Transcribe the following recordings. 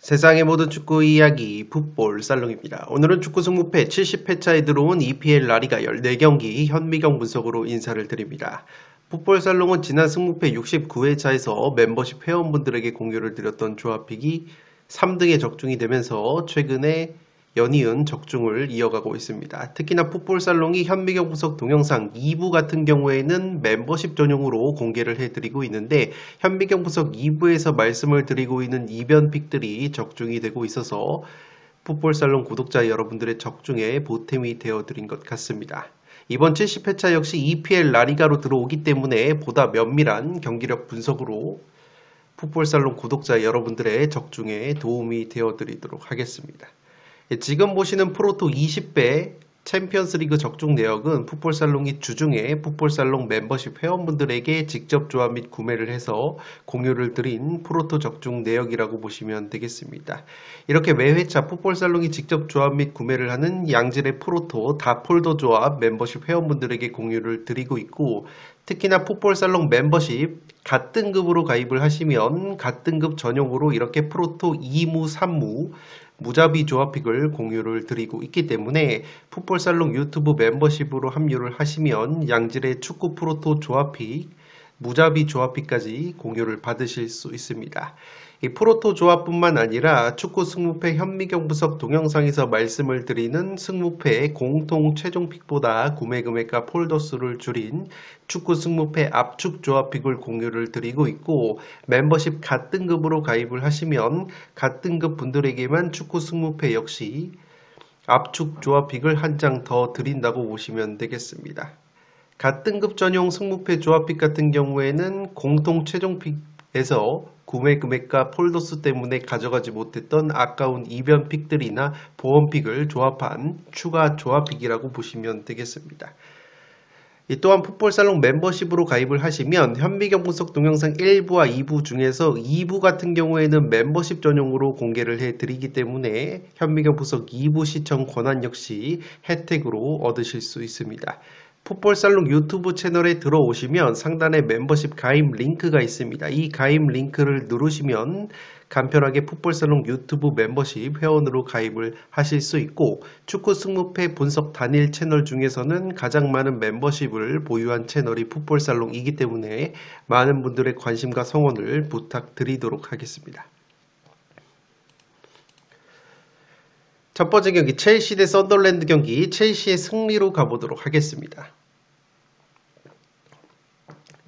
세상의 모든 축구 이야기 풋볼 살롱입니다. 오늘은 축구 승무패 70회차에 들어온 EPL 라리가 14경기 현미경 분석으로 인사를 드립니다. 풋볼 살롱은 지난 승무패 69회차에서 멤버십 회원분들에게 공유를 드렸던 조합픽이 3등에 적중이 되면서 최근에 연이은 적중을 이어가고 있습니다. 특히나 풋볼살롱이 현미경 분석 동영상 2부 같은 경우에는 멤버십 전용으로 공개를 해드리고 있는데 현미경 분석 2부에서 말씀을 드리고 있는 이변픽들이 적중이 되고 있어서 풋볼살롱 구독자 여러분들의 적중에 보탬이 되어드린 것 같습니다. 이번 70회차 역시 EPL 라리가로 들어오기 때문에 보다 면밀한 경기력 분석으로 풋볼살롱 구독자 여러분들의 적중에 도움이 되어드리도록 하겠습니다. 지금 보시는 프로토 20배 챔피언스리그 적중 내역은 풋볼살롱이 주중에 풋볼살롱 멤버십 회원분들에게 직접 조합 및 구매를 해서 공유를 드린 프로토 적중 내역이라고 보시면 되겠습니다. 이렇게 매회차 풋볼살롱이 직접 조합 및 구매를 하는 양질의 프로토 다폴더 조합 멤버십 회원분들에게 공유를 드리고 있고, 특히나 풋볼살롱 멤버십 갓등급으로 가입을 하시면 갓등급 전용으로 이렇게 프로토 2무 3무 무자비 조합픽을 공유를 드리고 있기 때문에 풋볼살롱 유튜브 멤버십으로 합류를 하시면 양질의 축구 프로토 조합픽, 무자비 조합픽까지 공유를 받으실 수 있습니다. 이 프로토 조합뿐만 아니라 축구 승무패 현미경 분석 동영상에서 말씀을 드리는 승무패 공통 최종픽보다 구매 금액과 폴더 수를 줄인 축구 승무패 압축 조합픽을 공유를 드리고 있고, 멤버십 갓등급으로 가입을 하시면 갓등급 분들에게만 축구 승무패 역시 압축 조합픽을 한 장 더 드린다고 보시면 되겠습니다. 갓등급 전용 승무패 조합픽 같은 경우에는 공통 최종픽에서 구매 금액과 폴더수 때문에 가져가지 못했던 아까운 이변픽들이나 보험픽을 조합한 추가 조합픽이라고 보시면 되겠습니다. 또한 풋볼살롱 멤버십으로 가입을 하시면 현미경 분석 동영상 1부와 2부 중에서 2부 같은 경우에는 멤버십 전용으로 공개를 해드리기 때문에 현미경 분석 2부 시청 권한 역시 혜택으로 얻으실 수 있습니다. 풋볼살롱 유튜브 채널에 들어오시면 상단에 멤버십 가입 링크가 있습니다. 이 가입 링크를 누르시면 간편하게 풋볼살롱 유튜브 멤버십 회원으로 가입을 하실 수 있고, 축구 승무패 분석 단일 채널 중에서는 가장 많은 멤버십을 보유한 채널이 풋볼살롱이기 때문에 많은 분들의 관심과 성원을 부탁드리도록 하겠습니다. 첫 번째 경기 첼시 대 썬더랜드 경기, 첼시의 승리로 가보도록 하겠습니다.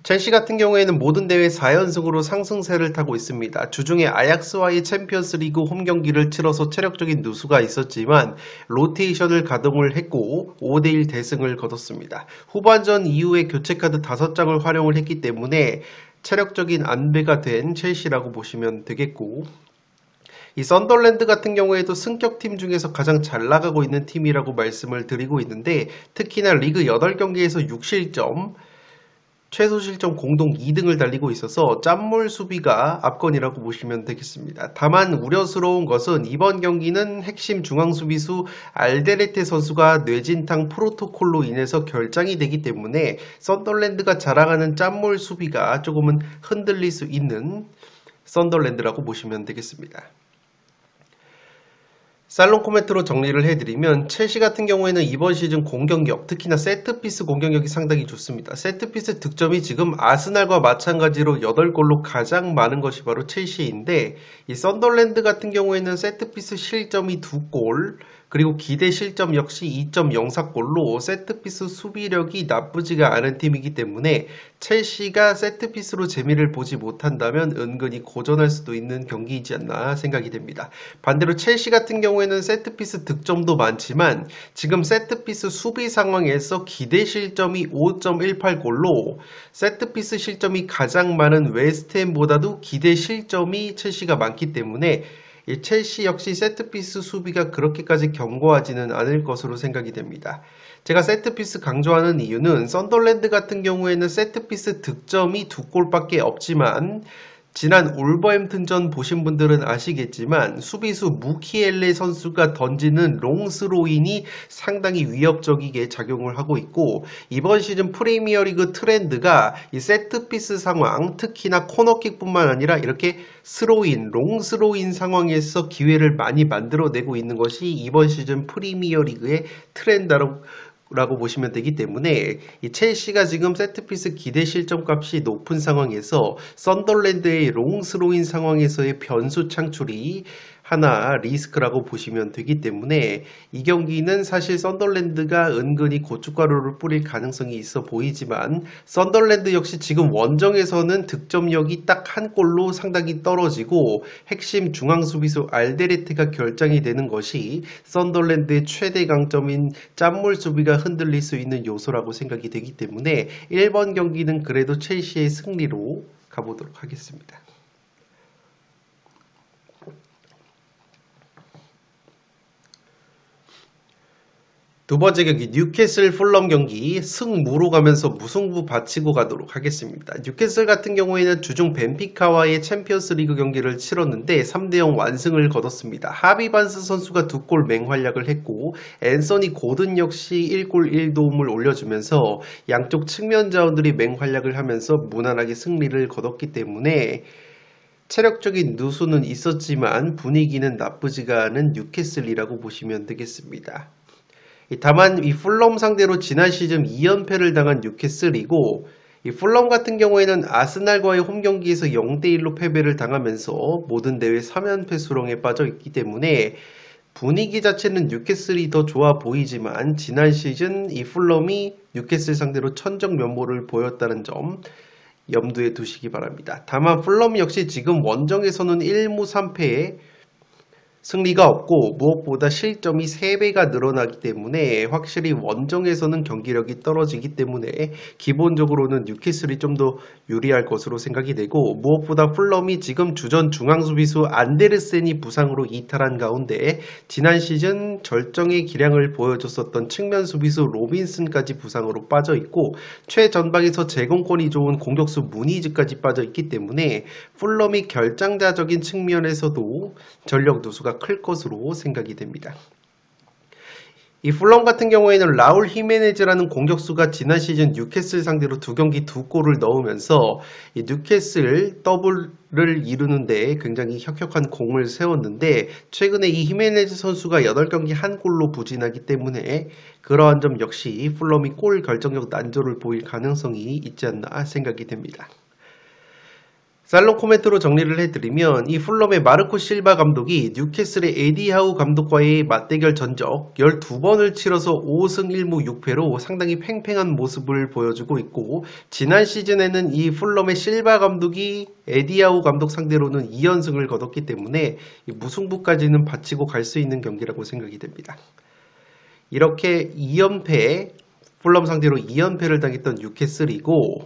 첼시 같은 경우에는 모든 대회 4연승으로 상승세를 타고 있습니다. 주중에 아약스와의 챔피언스리그 홈경기를 치러서 체력적인 누수가 있었지만 로테이션을 가동을 했고 5대1 대승을 거뒀습니다. 후반전 이후에 교체카드 5장을 활용을 했기 때문에 체력적인 안배가 된 첼시라고 보시면 되겠고, 이 썬더랜드 같은 경우에도 승격팀 중에서 가장 잘 나가고 있는 팀이라고 말씀을 드리고 있는데, 특히나 리그 8경기에서 6실점, 최소 실점 공동 2등을 달리고 있어서 짠물 수비가 압권이라고 보시면 되겠습니다. 다만 우려스러운 것은 이번 경기는 핵심 중앙수비수 알데레테 선수가 뇌진탕 프로토콜로 인해서 결장이 되기 때문에 썬더랜드가 자랑하는 짠물 수비가 조금은 흔들릴 수 있는 썬더랜드라고 보시면 되겠습니다. 살롱 코멘트로 정리를 해드리면 첼시 같은 경우에는 이번 시즌 공격력, 특히나 세트피스 공격력이 상당히 좋습니다. 세트피스 득점이 지금 아스날과 마찬가지로 8골로 가장 많은 것이 바로 첼시인데, 이 썬더랜드 같은 경우에는 세트피스 실점이 2골, 그리고 기대 실점 역시 2.04골로 세트피스 수비력이 나쁘지가 않은 팀이기 때문에 첼시가 세트피스로 재미를 보지 못한다면 은근히 고전할 수도 있는 경기이지 않나 생각이 됩니다. 반대로 첼시 같은 경우에는 세트피스 득점도 많지만 지금 세트피스 수비 상황에서 기대 실점이 5.18골로 세트피스 실점이 가장 많은 웨스트햄보다도 기대 실점이 첼시가 많기 때문에 이 첼시 역시 세트피스 수비가 그렇게까지 견고하지는 않을 것으로 생각이 됩니다. 제가 세트피스 강조하는 이유는 썬더랜드 같은 경우에는 세트피스 득점이 2골밖에 없지만 지난 울버햄튼전 보신 분들은 아시겠지만 수비수 무키엘레 선수가 던지는 롱스로인이 상당히 위협적이게 작용을 하고 있고, 이번 시즌 프리미어리그 트렌드가 이 세트피스 상황, 특히나 코너킥뿐만 아니라 이렇게 스로인, 롱스로인 상황에서 기회를 많이 만들어내고 있는 것이 이번 시즌 프리미어리그의 트렌드라고 보시면 되기 때문에, 이 첼시가 지금 세트피스 기대 실점값이 높은 상황에서 썬더랜드의 롱스로인 상황에서의 변수 창출이 하나 리스크라고 보시면 되기 때문에, 이 경기는 사실 썬더랜드가 은근히 고춧가루를 뿌릴 가능성이 있어 보이지만, 썬더랜드 역시 지금 원정에서는 득점력이 딱 한 골로 상당히 떨어지고 핵심 중앙 수비수 알데르테가 결장이 되는 것이 썬더랜드의 최대 강점인 짠물 수비가 흔들릴 수 있는 요소라고 생각이 되기 때문에 1번 경기는 그래도 첼시의 승리로 가보도록 하겠습니다. 두 번째 경기 뉴캐슬 풀럼 경기 승무로 가면서 무승부 바치고 가도록 하겠습니다. 뉴캐슬 같은 경우에는 주중 벤피카와의 챔피언스 리그 경기를 치렀는데 3대0 완승을 거뒀습니다. 하비 반스 선수가 2골 맹활약을 했고 앤서니 고든 역시 1골 1도움을 올려주면서 양쪽 측면 자원들이 맹활약을 하면서 무난하게 승리를 거뒀기 때문에 체력적인 누수는 있었지만 분위기는 나쁘지가 않은 뉴캐슬이라고 보시면 되겠습니다. 다만 이 풀럼 상대로 지난 시즌 2연패를 당한 뉴캐슬이고, 이 풀럼 같은 경우에는 아스날과의 홈 경기에서 0대1로 패배를 당하면서 모든 대회 3연패 수렁에 빠져 있기 때문에 분위기 자체는 뉴캐슬이 더 좋아 보이지만 지난 시즌 이 풀럼이 뉴캐슬 상대로 천정면모를 보였다는 점 염두에 두시기 바랍니다. 다만 풀럼 역시 지금 원정에서는 1무 3패에 승리가 없고 무엇보다 실점이 3배가 늘어나기 때문에 확실히 원정에서는 경기력이 떨어지기 때문에 기본적으로는 뉴캐슬이 좀 더 유리할 것으로 생각이 되고, 무엇보다 풀럼이 지금 주전 중앙수비수 안데르센이 부상으로 이탈한 가운데 지난 시즌 절정의 기량을 보여줬었던 측면 수비수 로빈슨까지 부상으로 빠져 있고 최전방에서 제공권이 좋은 공격수 무니즈까지 빠져 있기 때문에 풀럼이 결장자적인 측면에서도 전력 누수가 클 것으로 생각이 됩니다. 이 풀럼 같은 경우에는 라울 히메네즈라는 공격수가 지난 시즌 뉴캐슬 상대로 2경기 2골을 넣으면서 이 뉴캐슬 더블을 이루는데 굉장히 혁혁한 공을 세웠는데, 최근에 이 히메네즈 선수가 8경기 1골로 부진하기 때문에 그러한 점 역시 풀럼이 골 결정력 난조를 보일 가능성이 있지 않나 생각이 됩니다. 살롱 코멘트로 정리를 해드리면, 이 풀럼의 마르코 실바 감독이 뉴캐슬의 에디 하우 감독과의 맞대결 전적 12번을 치러서 5승 1무 6패로 상당히 팽팽한 모습을 보여주고 있고, 지난 시즌에는 이 풀럼의 실바 감독이 에디 하우 감독 상대로는 2연승을 거뒀기 때문에 무승부까지는 바치고 갈 수 있는 경기라고 생각이 됩니다. 이렇게 2연패, 풀럼 상대로 2연패를 당했던 뉴캐슬이고,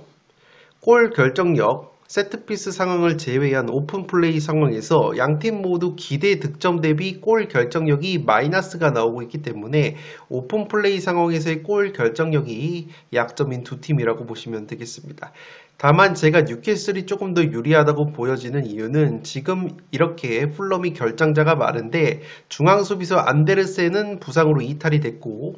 골 결정력, 세트피스 상황을 제외한 오픈플레이 상황에서 양팀 모두 기대 득점 대비 골 결정력이 마이너스가 나오고 있기 때문에 오픈플레이 상황에서의 골 결정력이 약점인 두 팀이라고 보시면 되겠습니다. 다만 제가 뉴캐슬이 조금 더 유리하다고 보여지는 이유는 지금 이렇게 풀럼이 결장자가 많은데 중앙 수비수 안데르센은 부상으로 이탈이 됐고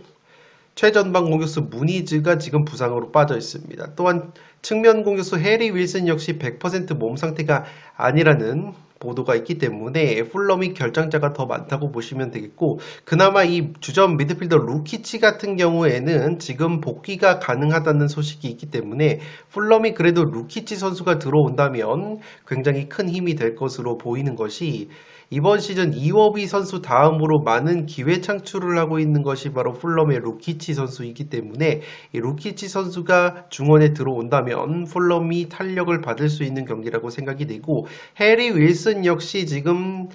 최전방 공격수 무니즈가 지금 부상으로 빠져 있습니다. 또한 측면 공격수 해리 윌슨 역시 100% 몸 상태가 아니라는 보도가 있기 때문에 풀럼이 결장자가 더 많다고 보시면 되겠고, 그나마 이 주전 미드필더 루키치 같은 경우에는 지금 복귀가 가능하다는 소식이 있기 때문에 풀럼이 그래도 루키치 선수가 들어온다면 굉장히 큰 힘이 될 것으로 보이는 것이, 이번 시즌 이워비 선수 다음으로 많은 기회 창출을 하고 있는 것이 바로 풀럼의 루키치 선수이기 때문에 이 루키치 선수가 중원에 들어온다면 풀럼이 탄력을 받을 수 있는 경기라고 생각이 되고, 해리 윌슨 역시 지금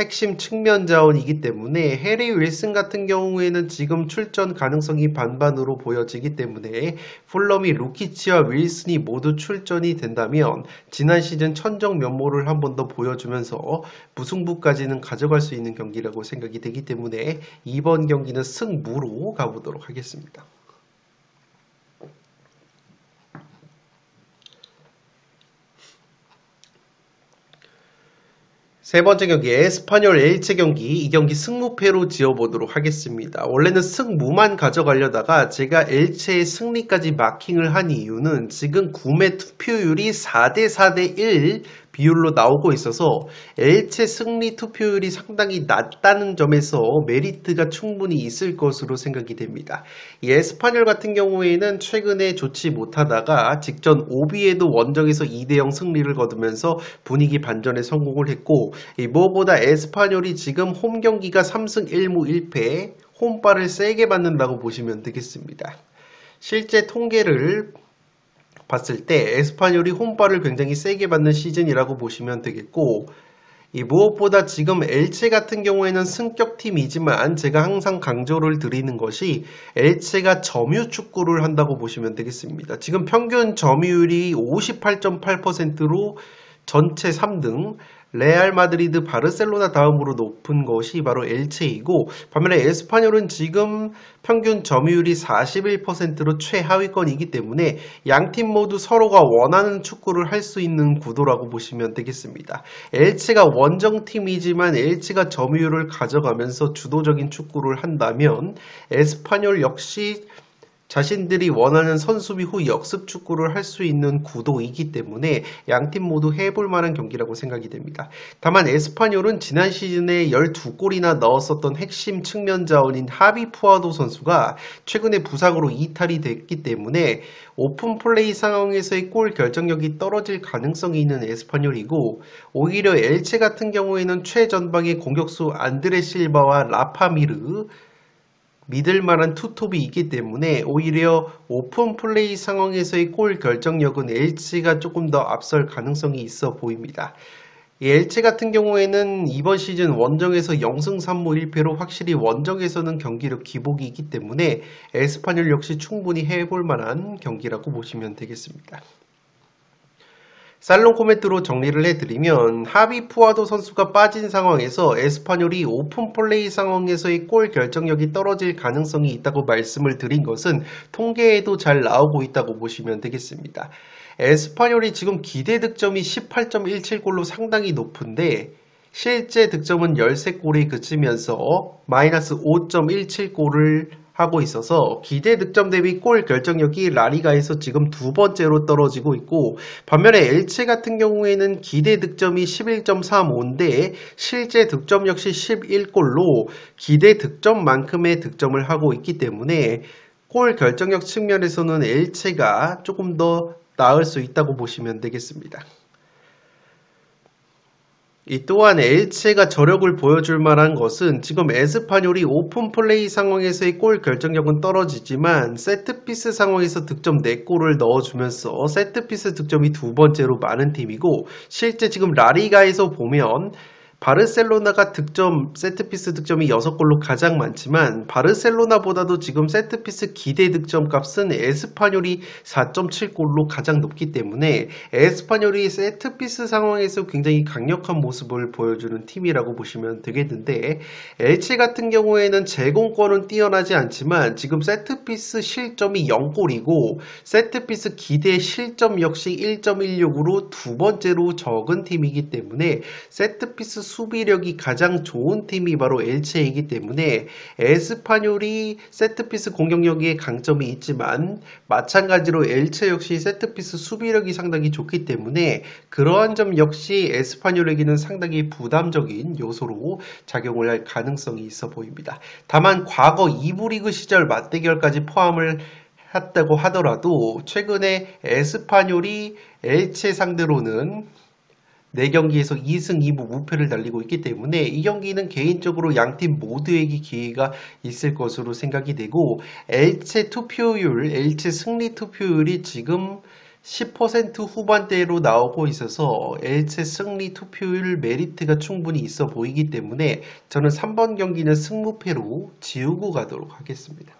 핵심 측면 자원이기 때문에 해리 윌슨 같은 경우에는 지금 출전 가능성이 반반으로 보여지기 때문에 풀럼이 루키치와 윌슨이 모두 출전이 된다면 지난 시즌 천정 면모를 한 번 더 보여주면서 무승부까지는 가져갈 수 있는 경기라고 생각이 되기 때문에 이번 경기는 승무로 가보도록 하겠습니다. 세 번째 경기 에스파뇰 엘체 경기 이 경기 승무패로 지어보도록 하겠습니다. 원래는 승무만 가져가려다가 제가 엘체의 승리까지 마킹을 한 이유는 지금 구매 투표율이 4대 4대 1 비율로 나오고 있어서 엘체 승리 투표율이 상당히 낮다는 점에서 메리트가 충분히 있을 것으로 생각이 됩니다. 이 에스파뇰 같은 경우에는 최근에 좋지 못하다가 직전 오비에도 원정에서 2대0 승리를 거두면서 분위기 반전에 성공을 했고 무엇보다 에스파뇰이 지금 홈 경기가 3승 1무 1패 홈발을 세게 받는다고 보시면 되겠습니다. 실제 통계를 봤을 때 에스파뇰이 홈발을 굉장히 세게 받는 시즌이라고 보시면 되겠고 무엇보다 지금 엘체 같은 경우에는 승격팀이지만 제가 항상 강조를 드리는 것이 엘체가 점유 축구를 한다고 보시면 되겠습니다. 지금 평균 점유율이 58.8%로 전체 3등, 레알 마드리드, 바르셀로나 다음으로 높은 것이 바로 엘체이고 반면에 에스파뇰은 지금 평균 점유율이 41%로 최하위권이기 때문에 양팀 모두 서로가 원하는 축구를 할 수 있는 구도라고 보시면 되겠습니다. 엘체가 원정팀이지만 엘체가 점유율을 가져가면서 주도적인 축구를 한다면 에스파뇰 역시 자신들이 원하는 선수비 후 역습 축구를 할 수 있는 구도이기 때문에 양팀 모두 해볼 만한 경기라고 생각이 됩니다. 다만 에스파뇰은 지난 시즌에 12골이나 넣었었던 핵심 측면 자원인 하비 푸아도 선수가 최근에 부상으로 이탈이 됐기 때문에 오픈 플레이 상황에서의 골 결정력이 떨어질 가능성이 있는 에스파뇰이고 오히려 엘체 같은 경우에는 최전방의 공격수 안드레 실바와 라파미르 믿을 만한 투톱이 있기 때문에 오히려 오픈 플레이 상황에서의 골 결정력은 엘체가 조금 더 앞설 가능성이 있어 보입니다. 엘체 같은 경우에는 이번 시즌 원정에서 0승 3무 1패로 확실히 원정에서는 경기력 기복이 있기 때문에 에스파뇰 역시 충분히 해볼 만한 경기라고 보시면 되겠습니다. 살롱 코멘트로 정리를 해드리면 하비 푸아도 선수가 빠진 상황에서 에스파뇰이 오픈 플레이 상황에서의 골 결정력이 떨어질 가능성이 있다고 말씀을 드린 것은 통계에도 잘 나오고 있다고 보시면 되겠습니다. 에스파뇰이 지금 기대 득점이 18.17골로 상당히 높은데 실제 득점은 13골에 그치면서 마이너스 5.17골을 하고 있어서 기대 득점 대비 골 결정력이 라리가에서 지금 두 번째로 떨어지고 있고 반면에 엘체 같은 경우에는 기대 득점이 11.35인데 실제 득점 역시 11골로 기대 득점만큼의 득점을 하고 있기 때문에 골 결정력 측면에서는 엘체가 조금 더 나을 수 있다고 보시면 되겠습니다. 이 또한 엘체가 저력을 보여줄 만한 것은 지금 에스파뇰이 오픈 플레이 상황에서의 골 결정력은 떨어지지만 세트피스 상황에서 득점 4골을 넣어주면서 세트피스 득점이 두 번째로 많은 팀이고 실제 지금 라리가에서 보면 바르셀로나가 세트피스 득점이 6골로 가장 많지만 바르셀로나보다도 지금 세트피스 기대 득점 값은 에스파뇰이 4.7골로 가장 높기 때문에 에스파뇰이 세트피스 상황에서 굉장히 강력한 모습을 보여주는 팀이라고 보시면 되겠는데 엘체 같은 경우에는 제공권은 뛰어나지 않지만 지금 세트피스 실점이 0골이고 세트피스 기대 실점 역시 1.16으로 두 번째로 적은 팀이기 때문에 세트피스 수비력이 가장 좋은 팀이 바로 엘체이기 때문에 에스파뇰이 세트피스 공격력에 강점이 있지만 마찬가지로 엘체 역시 세트피스 수비력이 상당히 좋기 때문에 그러한 점 역시 에스파뇰에게는 상당히 부담적인 요소로 작용을 할 가능성이 있어 보입니다. 다만 과거 2부 리그 시절 맞대결까지 포함을 했다고 하더라도 최근에 에스파뇰이 엘체 상대로는 4경기에서 2승 2무 무패를 달리고 있기 때문에 이 경기는 개인적으로 양팀 모두에게 기회가 있을 것으로 생각이 되고 엘체 승리 투표율이 지금 10% 후반대로 나오고 있어서 엘체 승리 투표율 메리트가 충분히 있어 보이기 때문에 저는 3번 경기는 승무패로 지우고 가도록 하겠습니다.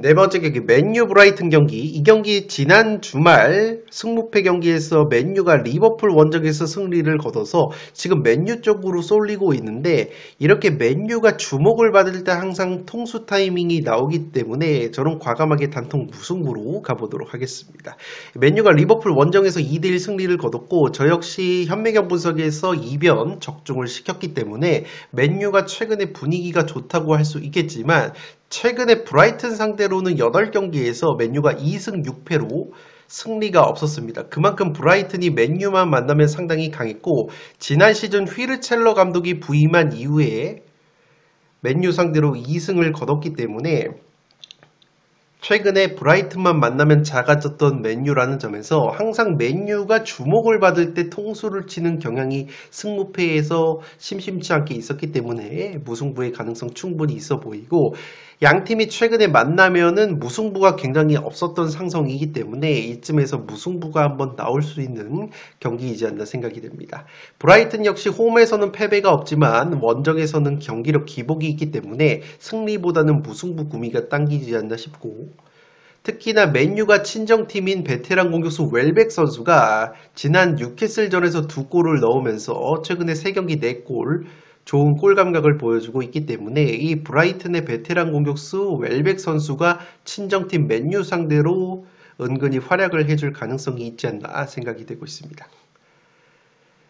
네 번째 경기 맨유 브라이튼 경기. 이 경기 지난 주말 승무패 경기에서 맨유가 리버풀 원정에서 승리를 거둬서 지금 맨유 쪽으로 쏠리고 있는데, 이렇게 맨유가 주목을 받을 때 항상 통수 타이밍이 나오기 때문에 저는 과감하게 단통 무승부로 가보도록 하겠습니다. 맨유가 리버풀 원정에서 2대1 승리를 거뒀고, 저 역시 현매경 분석에서 이변 적중을 시켰기 때문에 맨유가 최근에 분위기가 좋다고 할 수 있겠지만, 최근에 브라이튼 상대로는 8경기에서 맨유가 2승 6패로 승리가 없었습니다. 그만큼 브라이튼이 맨유만 만나면 상당히 강했고, 지난 시즌 휘르첼러 감독이 부임한 이후에 맨유 상대로 2승을 거뒀기 때문에 최근에 브라이튼만 만나면 작아졌던 맨유라는 점에서 항상 맨유가 주목을 받을 때 통수를 치는 경향이 승무패에서 심심치 않게 있었기 때문에 무승부의 가능성 충분히 있어 보이고, 양팀이 최근에 만나면은 무승부가 굉장히 없었던 상성이기 때문에 이쯤에서 무승부가 한번 나올 수 있는 경기이지 않나 생각이 됩니다. 브라이튼 역시 홈에서는 패배가 없지만 원정에서는 경기력 기복이 있기 때문에 승리보다는 무승부 구미가 당기지 않나 싶고, 특히나 맨유가 친정팀인 베테랑 공격수 웰백 선수가 지난 뉴캐슬전에서 2골을 넣으면서 최근에 3경기 4골, 좋은 골 감각을 보여주고 있기 때문에 이 브라이튼의 베테랑 공격수 웰백 선수가 친정팀 맨유 상대로 은근히 활약을 해줄 가능성이 있지 않나 생각이 되고 있습니다.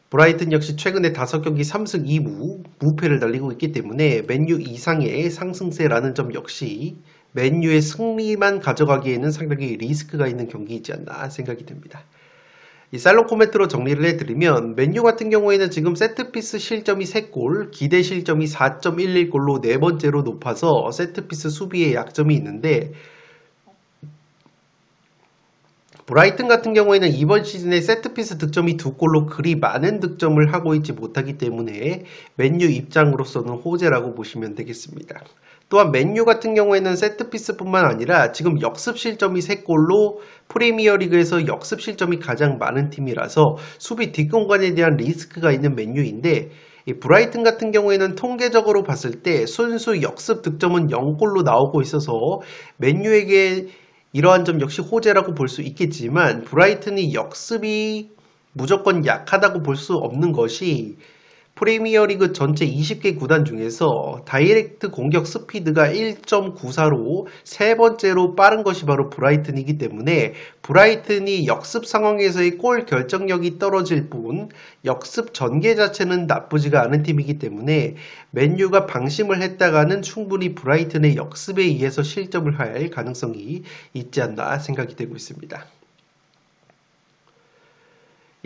브라이튼 역시 최근에 5경기 3승 2무 무패를 달리고 있기 때문에 맨유 이상의 상승세라는 점 역시 맨유의 승리만 가져가기에는 상당히 리스크가 있는 경기이지 않나 생각이 됩니다. 이 살롱 코멘트로 정리를 해드리면, 맨유 같은 경우에는 지금 세트피스 실점이 3골, 기대 실점이 4.11골로 네 번째로 높아서 세트피스 수비에 약점이 있는데, 브라이튼 같은 경우에는 이번 시즌에 세트피스 득점이 2골로 그리 많은 득점을 하고 있지 못하기 때문에 맨유 입장으로서는 호재라고 보시면 되겠습니다. 또한 맨유 같은 경우에는 세트피스뿐만 아니라 지금 역습 실점이 3골로 프리미어리그에서 역습 실점이 가장 많은 팀이라서 수비 뒷공간에 대한 리스크가 있는 맨유인데, 이 브라이튼 같은 경우에는 통계적으로 봤을 때 순수 역습 득점은 0골로 나오고 있어서 맨유에게 이러한 점 역시 호재라고 볼 수 있겠지만, 브라이튼이 역습이 무조건 약하다고 볼 수 없는 것이 프리미어리그 전체 20개 구단 중에서 다이렉트 공격 스피드가 1.94로 세 번째로 빠른 것이 바로 브라이튼이기 때문에, 브라이튼이 역습 상황에서의 골 결정력이 떨어질 뿐 역습 전개 자체는 나쁘지가 않은 팀이기 때문에 맨유가 방심을 했다가는 충분히 브라이튼의 역습에 의해서 실점을 할 가능성이 있지 않나 생각이 되고 있습니다.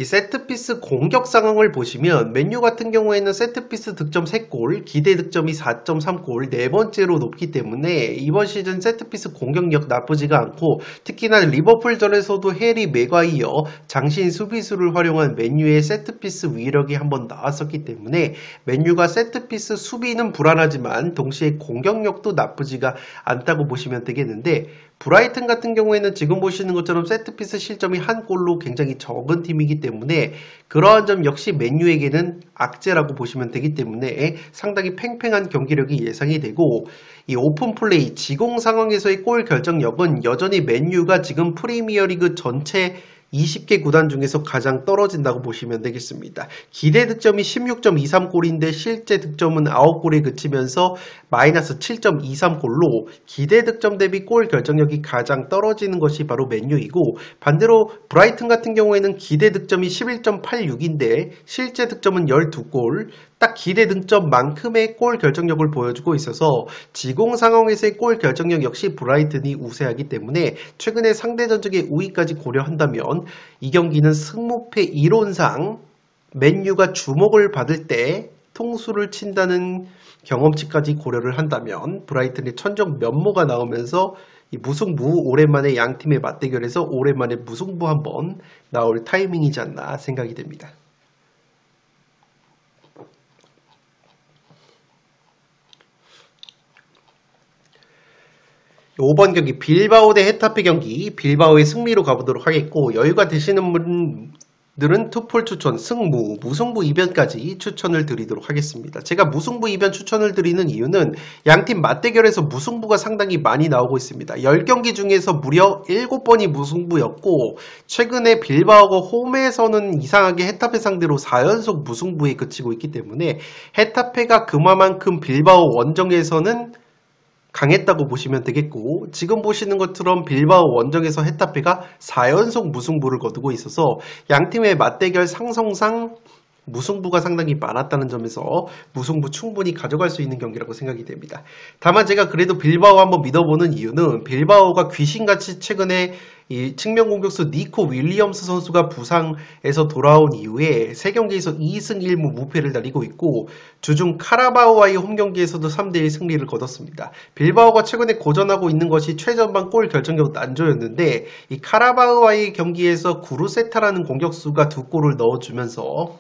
이 세트피스 공격 상황을 보시면 맨유 같은 경우에는 세트피스 득점 3골, 기대 득점이 4.3골, 네 번째로 높기 때문에 이번 시즌 세트피스 공격력 나쁘지가 않고, 특히나 리버풀전에서도 해리 맥과이어 장신 수비수를 활용한 맨유의 세트피스 위력이 한번 나왔었기 때문에 맨유가 세트피스 수비는 불안하지만 동시에 공격력도 나쁘지가 않다고 보시면 되겠는데, 브라이튼 같은 경우에는 지금 보시는 것처럼 세트피스 실점이 1골로 굉장히 적은 팀이기 때문에 그러한 점 역시 맨유에게는 악재라고 보시면 되기 때문에 상당히 팽팽한 경기력이 예상이 되고, 이 오픈플레이 지공 상황에서의 골 결정력은 여전히 맨유가 지금 프리미어리그 전체 20개 구단 중에서 가장 떨어진다고 보시면 되겠습니다. 기대 득점이 16.23골인데 실제 득점은 9골에 그치면서 마이너스 7.23골로 기대 득점 대비 골 결정력이 가장 떨어지는 것이 바로 맨유이고, 반대로 브라이튼 같은 경우에는 기대 득점이 11.86인데 실제 득점은 12골, 딱 기대 득점만큼의 골 결정력을 보여주고 있어서 지공 상황에서의 골 결정력 역시 브라이튼이 우세하기 때문에 최근에 상대 전적의 우위까지 고려한다면 이 경기는 승무패 이론상 맨유가 주목을 받을 때 통수를 친다는 경험치까지 고려를 한다면 브라이튼의 천적 면모가 나오면서 이 무승부, 오랜만에 양팀의 맞대결에서 오랜만에 무승부 한번 나올 타이밍이지 않나 생각이 됩니다. 5번 경기 빌바오 대 헤타페 경기, 빌바오의 승리로 가보도록 하겠고, 여유가 되시는 들은 투폴 추천, 승무, 무승부 이변까지 추천을 드리도록 하겠습니다. 제가 무승부 이변 추천을 드리는 이유는 양팀 맞대결에서 무승부가 상당히 많이 나오고 있습니다. 10경기 중에서 무려 7번이 무승부였고 최근에 빌바오가 홈에서는 이상하게 헤타페 상대로 4연속 무승부에 그치고 있기 때문에 헤타페가 그만큼 빌바오 원정에서는 강했다고 보시면 되겠고, 지금 보시는 것처럼 빌바오 원정에서 헤타페가 4연속 무승부를 거두고 있어서 양팀의 맞대결 상성상 무승부가 상당히 많았다는 점에서 무승부 충분히 가져갈 수 있는 경기라고 생각이 됩니다. 다만 제가 그래도 빌바오 한번 믿어보는 이유는 빌바오가 귀신같이 최근에 이 측면 공격수 니코 윌리엄스 선수가 부상에서 돌아온 이후에 3경기에서 2승 1무 무패를 달리고 있고 주중 카라바오와의 홈경기에서도 3대1 승리를 거뒀습니다. 빌바오가 최근에 고전하고 있는 것이 최전방 골 결정력 난조였는데 이 카라바오와의 경기에서 구루세타라는 공격수가 2골을 넣어주면서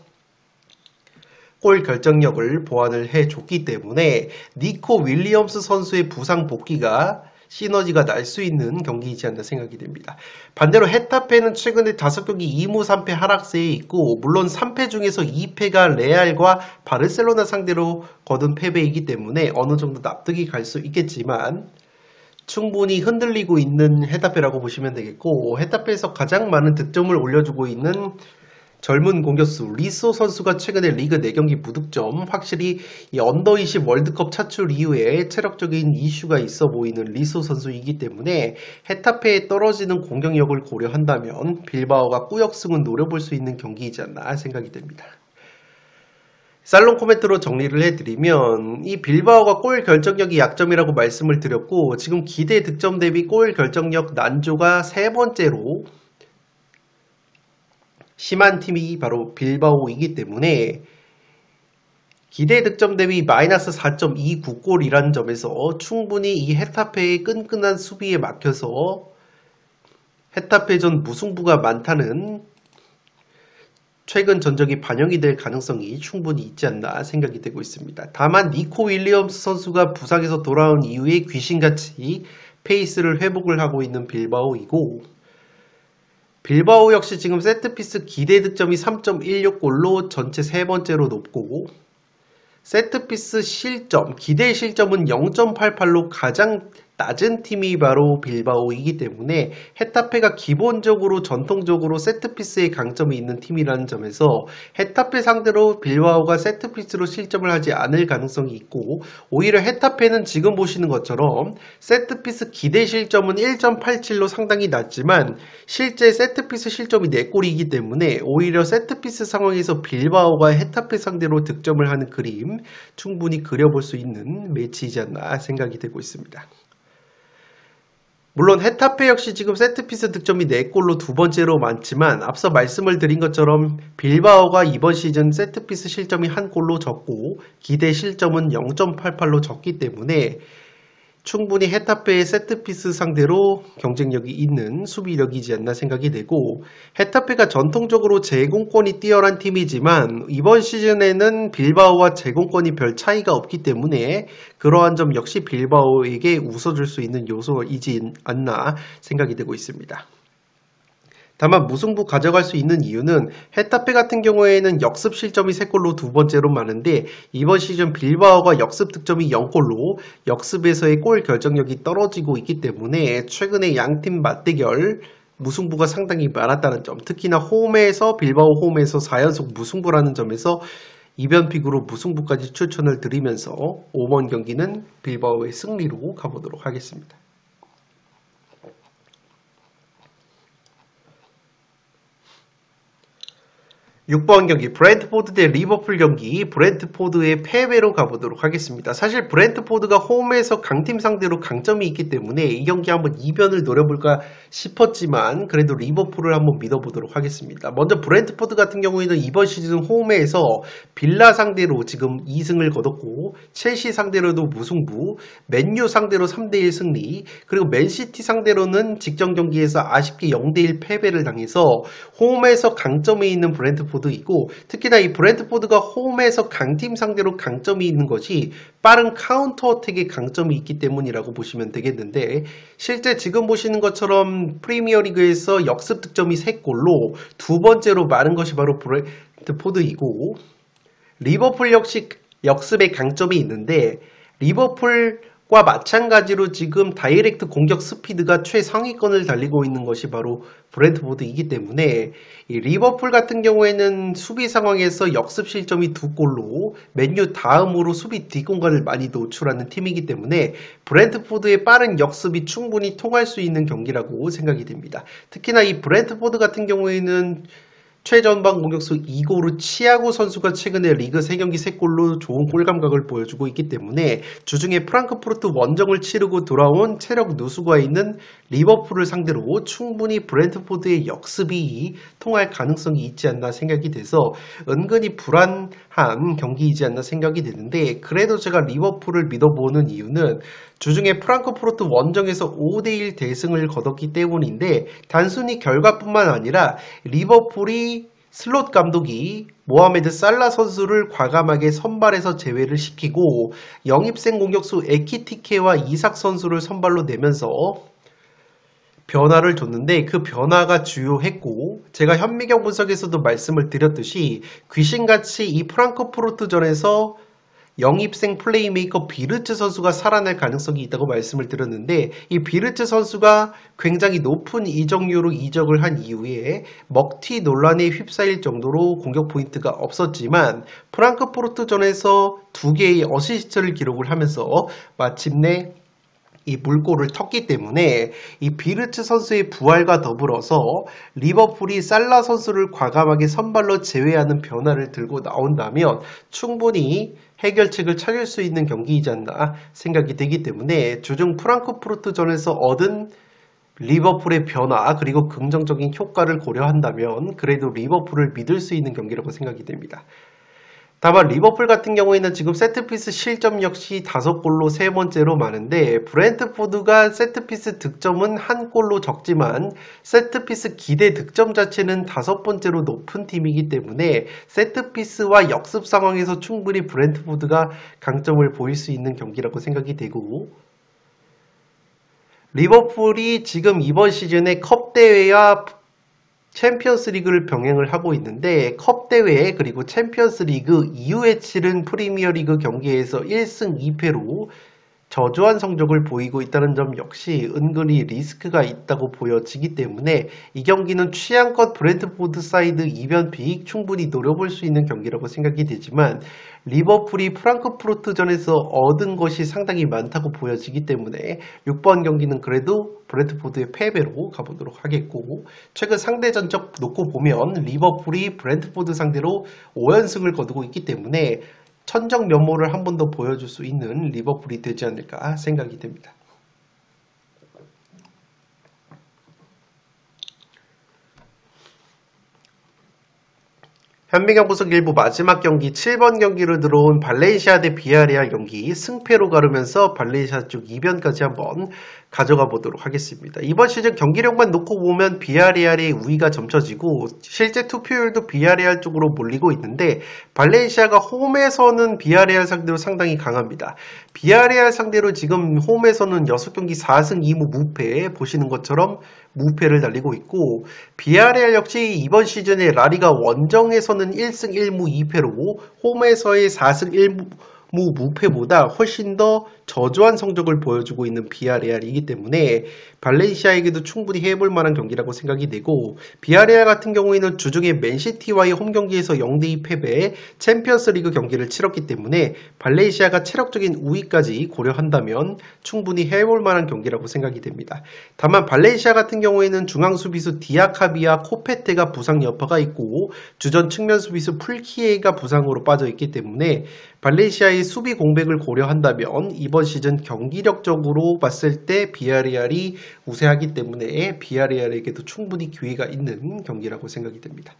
골 결정력을 보완을 해줬기 때문에 니코 윌리엄스 선수의 부상 복귀가 시너지가 날 수 있는 경기이지 않나 생각이 됩니다. 반대로 헤타페는 최근에 5경기 2무 3패 하락세에 있고 물론 3패 중에서 2패가 레알과 바르셀로나 상대로 거둔 패배이기 때문에 어느 정도 납득이 갈 수 있겠지만 충분히 흔들리고 있는 헤타페라고 보시면 되겠고 헤타페에서 가장 많은 득점을 올려주고 있는 젊은 공격수 리소 선수가 최근에 리그 4경기 무득점, 확실히 이 언더20 월드컵 차출 이후에 체력적인 이슈가 있어 보이는 리소 선수이기 때문에 헤타페에 떨어지는 공격력을 고려한다면 빌바오가 꾸역승은 노려볼 수 있는 경기이지 않나 생각이 됩니다. 살롱 코멘트로 정리를 해드리면 이 빌바오가 골 결정력이 약점이라고 말씀을 드렸고 지금 기대 득점 대비 골 결정력 난조가 3번째로 심한 팀이 바로 빌바오이기 때문에 기대 득점 대비 마이너스 4.29골이라는 점에서 충분히 이 헤타페의 끈끈한 수비에 막혀서 헤타페전 무승부가 많다는 최근 전적이 반영이 될 가능성이 충분히 있지 않나 생각이 되고 있습니다. 다만 니코 윌리엄스 선수가 부상에서 돌아온 이후에 귀신같이 페이스를 회복을 하고 있는 빌바오이고 빌바오 역시 지금 세트피스 기대 득점이 3.16골로 전체 3번째로 높고 세트피스 실점, 기대 실점은 0.88로 가장 낮은 팀이 바로 빌바오이기 때문에 헤타페가 기본적으로 전통적으로 세트피스에 강점이 있는 팀이라는 점에서 헤타페 상대로 빌바오가 세트피스로 실점을 하지 않을 가능성이 있고 오히려 헤타페는 지금 보시는 것처럼 세트피스 기대 실점은 1.87로 상당히 낮지만 실제 세트피스 실점이 4골이기 때문에 오히려 세트피스 상황에서 빌바오가 헤타페 상대로 득점을 하는 그림 충분히 그려볼 수 있는 매치이지 않나 생각이 되고 있습니다. 물론 헤타페 역시 지금 세트피스 득점이 4골로 2번째로 많지만 앞서 말씀을 드린 것처럼 빌바오가 이번 시즌 세트피스 실점이 1골로 적고 기대 실점은 0.88로 적기 때문에 충분히 헤타페의 세트피스 상대로 경쟁력이 있는 수비력이지 않나 생각이 되고 헤타페가 전통적으로 제공권이 뛰어난 팀이지만 이번 시즌에는 빌바오와 제공권이 별 차이가 없기 때문에 그러한 점 역시 빌바오에게 웃어줄 수 있는 요소이지 않나 생각이 되고 있습니다. 다만 무승부 가져갈 수 있는 이유는 헤타페 같은 경우에는 역습 실점이 3골로 2번째로 많은데 이번 시즌 빌바오가 역습 득점이 0골로 역습에서의 골 결정력이 떨어지고 있기 때문에 최근에 양팀 맞대결 무승부가 상당히 많았다는 점, 특히나 홈에서 빌바오 홈에서 4연속 무승부라는 점에서 이변픽으로 무승부까지 추천을 드리면서 5번 경기는 빌바오의 승리로 가보도록 하겠습니다. 6번 경기 브렌트포드 대 리버풀 경기 브렌트포드의 패배로 가보도록 하겠습니다. 사실 브렌트포드가 홈에서 강팀 상대로 강점이 있기 때문에 이 경기 한번 이변을 노려볼까 싶었지만 그래도 리버풀을 한번 믿어보도록 하겠습니다. 먼저 브렌트포드 같은 경우에는 이번 시즌 홈에서 빌라 상대로 지금 2승을 거뒀고 첼시 상대로도 무승부, 맨유 상대로 3대1 승리, 그리고 맨시티 상대로는 직전 경기에서 아쉽게 0대1 패배를 당해서 홈에서 강점이 있는 브렌트포드 있고 특히나 이 브렌트포드가 홈에서 강팀 상대로 강점이 있는 것이 빠른 카운터 어택의 강점이 있기 때문이라고 보시면 되겠는데, 실제 지금 보시는 것처럼 프리미어리그에서 역습 득점이 3골로 두 번째로 많은 것이 바로 브렌트포드이고, 리버풀 역시 역습의 강점이 있는데, 리버풀과 마찬가지로 지금 다이렉트 공격 스피드가 최상위권을 달리고 있는 것이 바로 브렌트포드이기 때문에, 이 리버풀 같은 경우에는 수비 상황에서 역습 실점이 2골로 맨유 다음으로 수비 뒷공간을 많이 노출하는 팀이기 때문에 브렌트포드의 빠른 역습이 충분히 통할 수 있는 경기라고 생각이 됩니다. 특히나 이 브렌트포드 같은 경우에는 최전방 공격수 이고르 치아고 선수가 최근에 리그 3경기 3골로 좋은 골 감각을 보여주고 있기 때문에 주중에 프랑크푸르트 원정을 치르고 돌아온 체력 누수가 있는 리버풀을 상대로 충분히 브렌트포드의 역습이 통할 가능성이 있지 않나 생각이 돼서 은근히 불안한 경기이지 않나 생각이 되는데, 그래도 제가 리버풀을 믿어보는 이유는 주중에 프랑크푸르트 원정에서 5대1 대승을 거뒀기 때문인데, 단순히 결과뿐만 아니라 리버풀이 슬롯 감독이 모하메드 살라 선수를 과감하게 선발해서 제외를 시키고 영입생 공격수 에키티케와 이삭 선수를 선발로 내면서 변화를 줬는데, 그 변화가 주요했고, 제가 현미경 분석에서도 말씀을 드렸듯이 귀신같이 이 프랑크푸르트전에서 영입생 플레이메이커 비르츠 선수가 살아날 가능성이 있다고 말씀을 드렸는데, 이 비르츠 선수가 굉장히 높은 이적료로 이적을 한 이후에 먹튀 논란에 휩싸일 정도로 공격 포인트가 없었지만 프랑크푸르트전에서 2개의 어시스트를 기록을 하면서 마침내 이 물꼬를 텄기 때문에 이 비르츠 선수의 부활과 더불어서 리버풀이 살라 선수를 과감하게 선발로 제외하는 변화를 들고 나온다면 충분히 해결책을 찾을 수 있는 경기이지 않나 생각이 되기 때문에 주중 프랑크푸르트전에서 얻은 리버풀의 변화 그리고 긍정적인 효과를 고려한다면 그래도 리버풀을 믿을 수 있는 경기라고 생각이 됩니다. 다만 리버풀 같은 경우에는 지금 세트피스 실점 역시 5골로 3번째로 많은데, 브렌트포드가 세트피스 득점은 1골로 적지만 세트피스 기대 득점 자체는 5번째로 높은 팀이기 때문에 세트피스와 역습 상황에서 충분히 브렌트포드가 강점을 보일 수 있는 경기라고 생각이 되고, 리버풀이 지금 이번 시즌에 컵 대회와 챔피언스 리그를 병행을 하고 있는데, 컵 대회 그리고 챔피언스 리그 이후에 치른 프리미어 리그 경기에서 1승 2패로 저조한 성적을 보이고 있다는 점 역시 은근히 리스크가 있다고 보여지기 때문에 이 경기는 취향껏 브렌트포드 사이드 이변 비익 충분히 노려볼 수 있는 경기라고 생각이 되지만, 리버풀이 프랑크푸르트전에서 얻은 것이 상당히 많다고 보여지기 때문에 6번 경기는 그래도 브렌트포드의 패배로 가보도록 하겠고, 최근 상대 전적 놓고 보면 리버풀이 브렌트포드 상대로 5연승을 거두고 있기 때문에 천정 면모를 한 번 더 보여줄 수 있는 리버풀이 되지 않을까 생각이 됩니다. 현미경 분석 일부 마지막 경기 7번 경기로 들어온 발렌시아 대 비아레알 경기 승패로 가르면서 발렌시아 쪽 이변까지 한번 가져가 보도록 하겠습니다. 이번 시즌 경기력만 놓고 보면 비아레알의 우위가 점쳐지고 실제 투표율도 비아레알 쪽으로 몰리고 있는데, 발렌시아가 홈에서는 비아레알 상대로 상당히 강합니다. 비아레알 상대로 지금 홈에서는 6경기 4승 2무 무패, 보시는 것처럼 무패를 달리고 있고, 비아레알 역시 이번 시즌에 라리가 원정에서는 1승 1무 2패로 홈에서의 4승 1무 무패보다 훨씬 더 저조한 성적을 보여주고 있는 비아레알이기 때문에 발렌시아에게도 충분히 해볼 만한 경기라고 생각이 되고, 비아레알 같은 경우에는 주중에 맨시티와의 홈경기에서 0대2 패배, 챔피언스 리그 경기를 치렀기 때문에 발렌시아가 체력적인 우위까지 고려한다면 충분히 해볼 만한 경기라고 생각이 됩니다. 다만 발렌시아 같은 경우에는 중앙 수비수 디아카비와 코페테가 부상 여파가 있고 주전 측면 수비수 풀키에가 부상으로 빠져있기 때문에 발렌시아의 수비 공백을 고려한다면 이번 시즌 경기력적으로 봤을 때 비아레알이 우세하기 때문에 비아레알에게도 충분히 기회가 있는 경기라고 생각이 됩니다.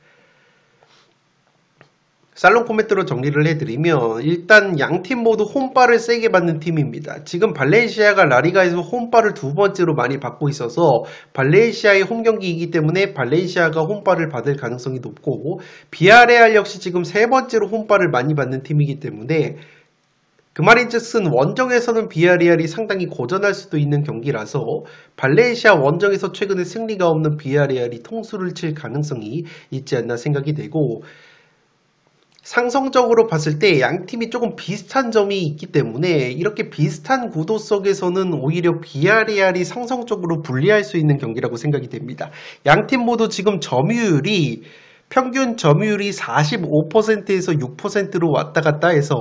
살롱 코멘트로 정리를 해드리면, 일단 양팀 모두 홈발을 세게 받는 팀입니다. 지금 발렌시아가 라리가에서 홈발을 2번째로 많이 받고 있어서 발렌시아의 홈경기이기 때문에 발렌시아가 홈발을 받을 가능성이 높고, 비아레알 역시 지금 3번째로 홈발을 많이 받는 팀이기 때문에 그 말인즉슨 원정에서는 비아리알이 상당히 고전할 수도 있는 경기라서 발렌시아 원정에서 최근에 승리가 없는 비아리알이 통수를 칠 가능성이 있지 않나 생각이 되고, 상성적으로 봤을 때 양 팀이 조금 비슷한 점이 있기 때문에 이렇게 비슷한 구도 속에서는 오히려 비아리알이 상성적으로 불리할 수 있는 경기라고 생각이 됩니다. 양 팀 모두 지금 점유율이 평균 점유율이 45%에서 6%로 왔다 갔다 해서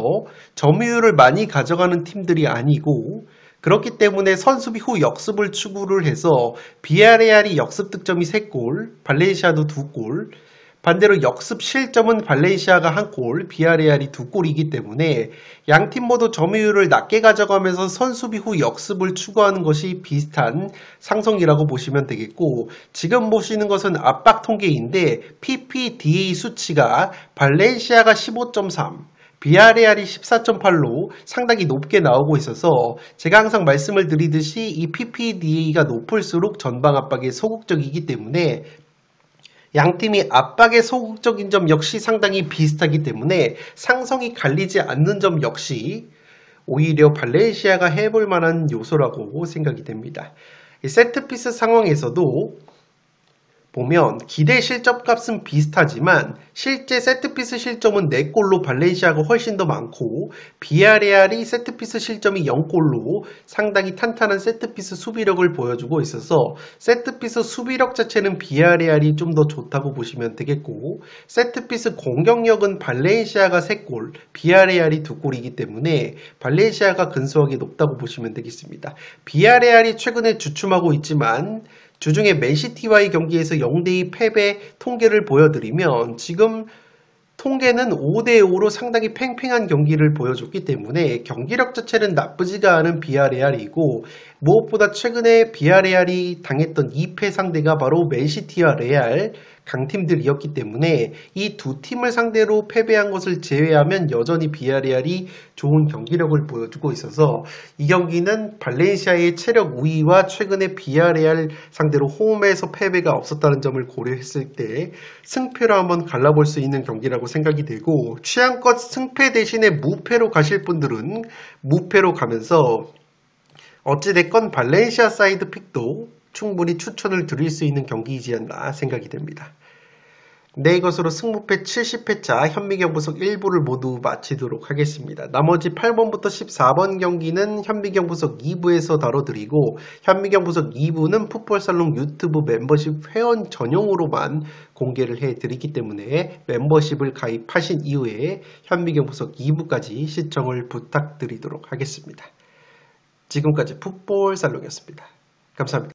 점유율을 많이 가져가는 팀들이 아니고, 그렇기 때문에 선수비 후 역습을 추구를 해서 비아레알이 역습 득점이 3골, 발렌시아도 2골, 반대로 역습 실점은 발렌시아가 1골, 비아레알이 2골이기 때문에 양팀 모두 점유율을 낮게 가져가면서 선수비 후 역습을 추구하는 것이 비슷한 상성이라고 보시면 되겠고, 지금 보시는 것은 압박 통계인데 PPDA 수치가 발렌시아가 15.3, 비아레알이 14.8로 상당히 높게 나오고 있어서 제가 항상 말씀을 드리듯이 이 PPDA가 높을수록 전방 압박에 소극적이기 때문에 양팀이 압박에 소극적인 점 역시 상당히 비슷하기 때문에 상성이 갈리지 않는 점 역시 오히려 발렌시아가 해볼 만한 요소라고 생각이 됩니다. 세트피스 상황에서도 보면 기대 실점값은 비슷하지만 실제 세트피스 실점은 4골로 발렌시아가 훨씬 더 많고, 비아레알이 세트피스 실점이 0골로 상당히 탄탄한 세트피스 수비력을 보여주고 있어서 세트피스 수비력 자체는 비아레알이 좀 더 좋다고 보시면 되겠고, 세트피스 공격력은 발렌시아가 3골, 비아레알이 2골이기 때문에 발렌시아가 근소하게 높다고 보시면 되겠습니다. 비아레알이 최근에 주춤하고 있지만 주중에 맨시티와의 경기에서 0대2 패배 통계를 보여드리면 지금 통계는 5대5로 상당히 팽팽한 경기를 보여줬기 때문에 경기력 자체는 나쁘지가 않은 비아레알이고, 무엇보다 최근에 비아레알이 당했던 2패 상대가 바로 맨시티와 레알 강팀들이었기 때문에 이 두 팀을 상대로 패배한 것을 제외하면 여전히 비아레알이 좋은 경기력을 보여주고 있어서 이 경기는 발렌시아의 체력 우위와 최근에 비아레알 상대로 홈에서 패배가 없었다는 점을 고려했을 때 승패로 한번 갈라볼 수 있는 경기라고 생각이 되고, 취향껏 승패 대신에 무패로 가실 분들은 무패로 가면서 어찌됐건 발렌시아 사이드 픽도 충분히 추천을 드릴 수 있는 경기이지 않나 생각이 됩니다. 네, 이것으로 승무패 70회차 현미경 분석 1부를 모두 마치도록 하겠습니다. 나머지 8번부터 14번 경기는 현미경 분석 2부에서 다뤄드리고, 현미경 분석 2부는 풋볼살롱 유튜브 멤버십 회원 전용으로만 공개를 해드리기 때문에 멤버십을 가입하신 이후에 현미경 분석 2부까지 시청을 부탁드리도록 하겠습니다. 지금까지 풋볼살롱이었습니다. 감사합니다.